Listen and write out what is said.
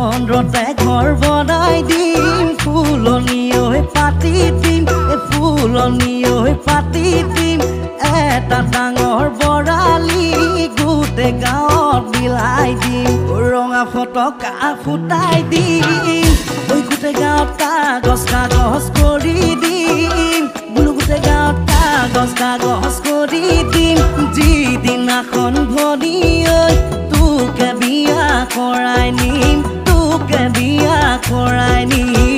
চন্দ্ৰতে ঘৰ বনাই দিম ফুলনি ঐ পাতি দিম ফুলনি ঐ পাতি দিম এটা ডাঙৰ বৰালি গোটেই গাঁৱত বিলাই দিম ৰঙা ফটকা ফুটাই দিম ঐ গোটেই গাঁৱত কাগজ কৰি দিম বোলো গোটেই গাঁৱত কাগজ কৰি দিম যিদিনাখন ভনী ঐ তোকে বিয়া কৰাই নিম তোকে বিয়া কৰাই নিম